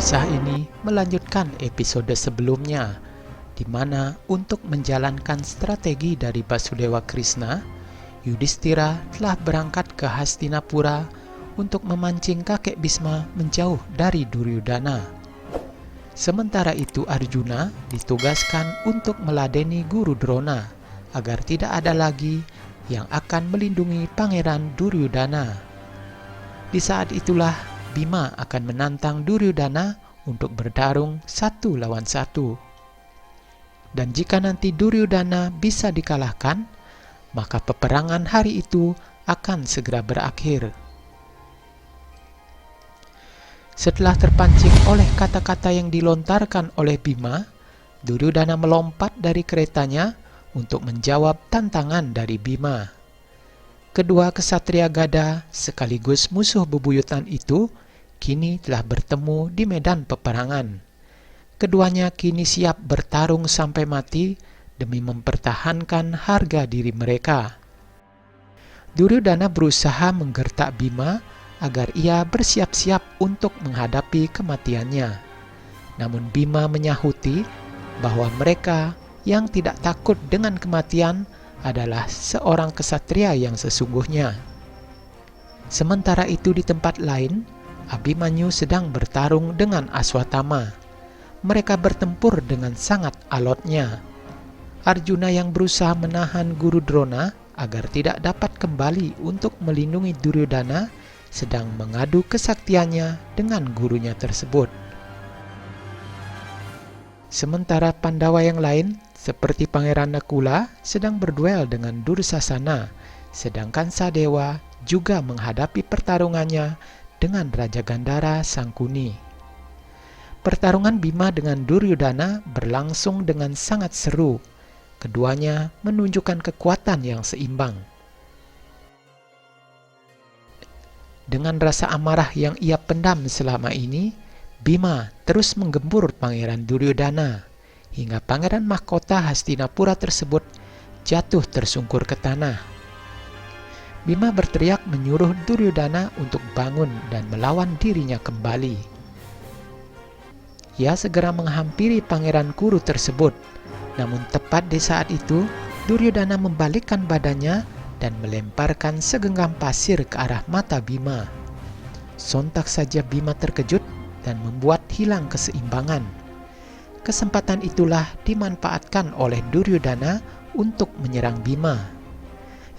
Kisah ini melanjutkan episode sebelumnya, di mana untuk menjalankan strategi dari Basudewa Krishna, Yudhistira telah berangkat ke Hastinapura untuk memancing kakek Bisma menjauh dari Duryudana. Sementara itu Arjuna ditugaskan untuk meladeni Guru Drona agar tidak ada lagi yang akan melindungi Pangeran Duryudana. Di saat itulah Bima akan menantang Duryudana untuk bertarung 1 lawan 1. Dan jika nanti Duryudana bisa dikalahkan, maka peperangan hari itu akan segera berakhir. Setelah terpancing oleh kata-kata yang dilontarkan oleh Bima, Duryudana melompat dari keretanya untuk menjawab tantangan dari Bima. Kedua kesatria gada sekaligus musuh bebuyutan itu kini telah bertemu di medan peperangan. Keduanya kini siap bertarung sampai mati demi mempertahankan harga diri mereka. Duryudana berusaha menggertak Bima agar ia bersiap-siap untuk menghadapi kematiannya. Namun Bima menyahuti bahwa mereka yang tidak takut dengan kematian adalah seorang kesatria yang sesungguhnya. Sementara itu di tempat lain, Abhimanyu sedang bertarung dengan Aswatthama. Mereka bertempur dengan sangat alotnya. Arjuna yang berusaha menahan Guru Drona agar tidak dapat kembali untuk melindungi Duryudana sedang mengadu kesaktiannya dengan gurunya tersebut. Sementara Pandawa yang lain seperti Pangeran Nakula sedang berduel dengan Dursasana, sedangkan Sadewa juga menghadapi pertarungannya dengan Raja Gandhara Sangkuni. Pertarungan Bima dengan Duryudana berlangsung dengan sangat seru. Keduanya menunjukkan kekuatan yang seimbang. Dengan rasa amarah yang ia pendam selama ini, Bima terus menggempur Pangeran Duryudana hingga Pangeran Mahkota Hastinapura tersebut jatuh tersungkur ke tanah. Bima berteriak menyuruh Duryudana untuk bangun dan melawan dirinya kembali. Ia segera menghampiri Pangeran Kuru tersebut, namun tepat di saat itu Duryudana membalikkan badannya dan melemparkan segenggam pasir ke arah mata Bima. Sontak saja Bima terkejut dan membuat hilang keseimbangan. Kesempatan itulah dimanfaatkan oleh Duryudana untuk menyerang Bima.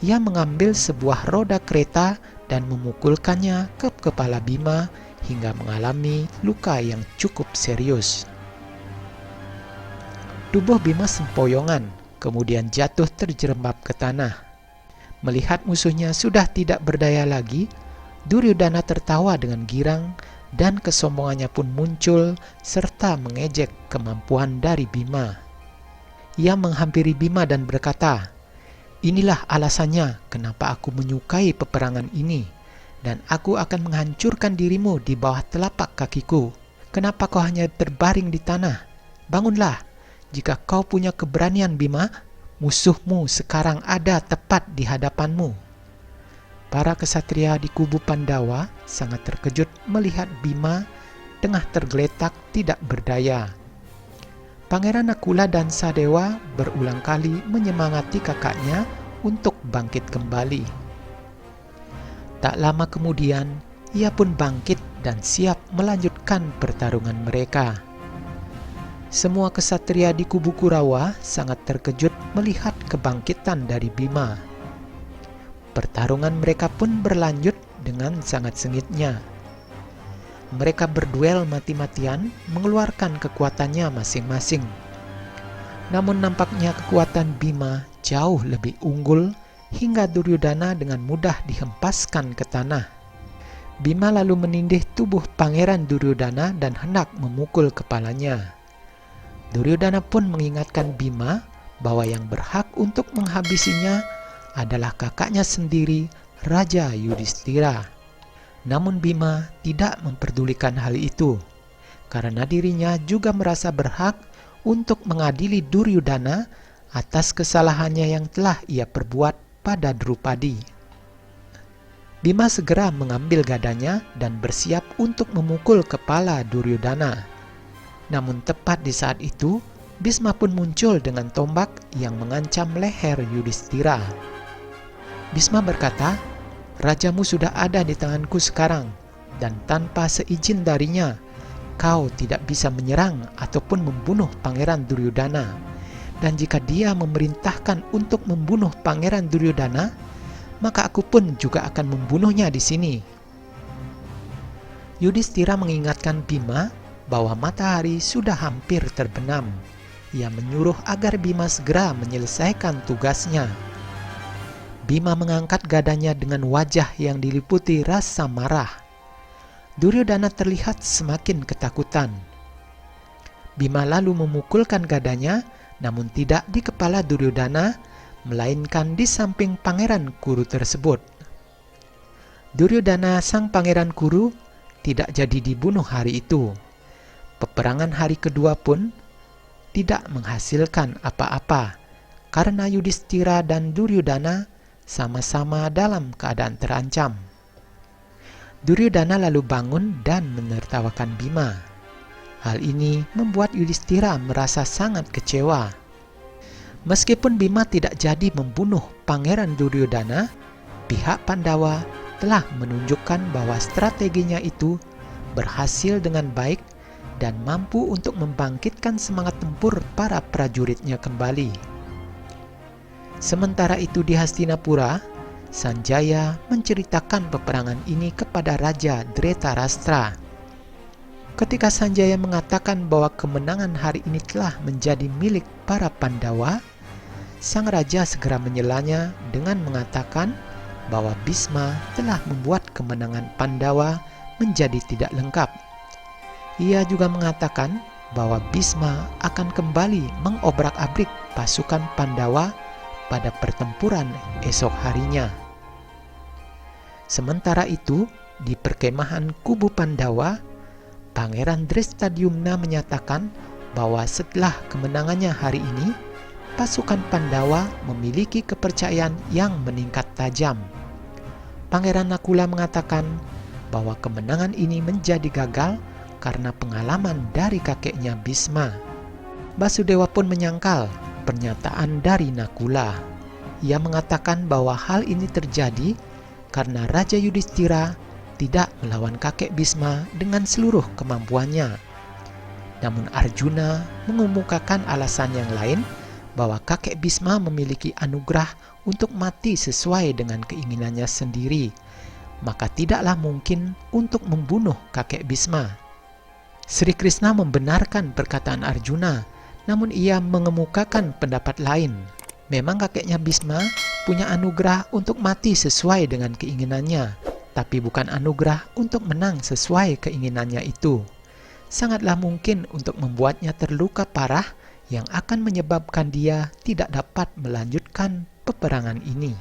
Ia mengambil sebuah roda kereta dan memukulkannya ke kepala Bima hingga mengalami luka yang cukup serius. Tubuh Bima sempoyongan, kemudian jatuh terjerembab ke tanah. Melihat musuhnya sudah tidak berdaya lagi, Duryudana tertawa dengan girang dan kesombongannya pun muncul serta mengejek kemampuan dari Bima. Ia menghampiri Bima dan berkata, "Inilah alasannya kenapa aku menyukai peperangan ini, dan aku akan menghancurkan dirimu di bawah telapak kakiku. Kenapa kau hanya terbaring di tanah? Bangunlah, jika kau punya keberanian Bima, musuhmu sekarang ada tepat di hadapanmu." Para kesatria di kubu Pandawa sangat terkejut melihat Bima tengah tergeletak tidak berdaya. Pangeran Nakula dan Sadewa berulang kali menyemangati kakaknya untuk bangkit kembali. Tak lama kemudian, ia pun bangkit dan siap melanjutkan pertarungan mereka. Semua kesatria di kubu Kurawa sangat terkejut melihat kebangkitan dari Bima. Pertarungan mereka pun berlanjut dengan sangat sengitnya. Mereka berduel mati-matian mengeluarkan kekuatannya masing-masing. Namun nampaknya kekuatan Bima jauh lebih unggul hingga Duryudana dengan mudah dihempaskan ke tanah. Bima lalu menindih tubuh Pangeran Duryudana dan hendak memukul kepalanya. Duryudana pun mengingatkan Bima bahwa yang berhak untuk menghabisinya adalah kakaknya sendiri, Raja Yudhistira. Namun Bima tidak memperdulikan hal itu, karena dirinya juga merasa berhak untuk mengadili Duryudana atas kesalahannya yang telah ia perbuat pada Drupadi. Bima segera mengambil gadanya dan bersiap untuk memukul kepala Duryodhana. Namun tepat di saat itu, Bisma pun muncul dengan tombak yang mengancam leher Yudhistira. Bisma berkata, "Rajamu sudah ada di tanganku sekarang, dan tanpa seizin darinya, kau tidak bisa menyerang ataupun membunuh Pangeran Duryodhana. Dan jika dia memerintahkan untuk membunuh Pangeran Duryodhana, maka aku pun juga akan membunuhnya di sini." Yudhistira mengingatkan Bima bahwa matahari sudah hampir terbenam. Ia menyuruh agar Bima segera menyelesaikan tugasnya. Bima mengangkat gadanya dengan wajah yang diliputi rasa marah. Duryodhana terlihat semakin ketakutan. Bima lalu memukulkan gadanya, namun tidak di kepala Duryodhana, melainkan di samping Pangeran Kuru tersebut. Duryodhana, sang Pangeran Kuru, tidak jadi dibunuh hari itu. Peperangan hari kedua pun tidak menghasilkan apa-apa, karena Yudhistira dan Duryodhana sama-sama dalam keadaan terancam. Duryodhana lalu bangun dan menertawakan Bima. Hal ini membuat Yudhistira merasa sangat kecewa. Meskipun Bima tidak jadi membunuh Pangeran Duryodhana, pihak Pandawa telah menunjukkan bahwa strateginya itu berhasil dengan baik dan mampu untuk membangkitkan semangat tempur para prajuritnya kembali. Sementara itu di Hastinapura, Sanjaya menceritakan peperangan ini kepada Raja Dhritarashtra. Ketika Sanjaya mengatakan bahwa kemenangan hari ini telah menjadi milik para Pandawa, sang raja segera menyelanya dengan mengatakan bahwa Bisma telah membuat kemenangan Pandawa menjadi tidak lengkap. Ia juga mengatakan bahwa Bisma akan kembali mengobrak-abrik pasukan Pandawa pada pertempuran esok harinya. Sementara itu, di perkemahan kubu Pandawa, Pangeran Drestadyumna menyatakan bahwa setelah kemenangannya hari ini, pasukan Pandawa memiliki kepercayaan yang meningkat tajam. Pangeran Nakula mengatakan bahwa kemenangan ini menjadi gagal karena pengalaman dari kakeknya Bisma. Basudewa pun menyangkal pernyataan dari Nakula. Ia mengatakan bahwa hal ini terjadi karena Raja Yudhistira tidak melawan kakek Bisma dengan seluruh kemampuannya. Namun Arjuna mengemukakan alasan yang lain bahwa kakek Bisma memiliki anugerah untuk mati sesuai dengan keinginannya sendiri, maka tidaklah mungkin untuk membunuh kakek Bisma. Sri Krishna membenarkan perkataan Arjuna, namun ia mengemukakan pendapat lain. Memang kakeknya Bisma punya anugerah untuk mati sesuai dengan keinginannya, tapi bukan anugerah untuk menang sesuai keinginannya itu. Sangatlah mungkin untuk membuatnya terluka parah yang akan menyebabkan dia tidak dapat melanjutkan peperangan ini.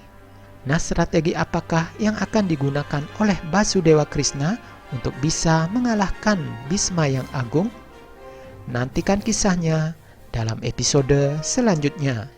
Nah, strategi apakah yang akan digunakan oleh Basudewa Krishna untuk bisa mengalahkan Bisma yang agung? Nantikan kisahnya dalam episode selanjutnya.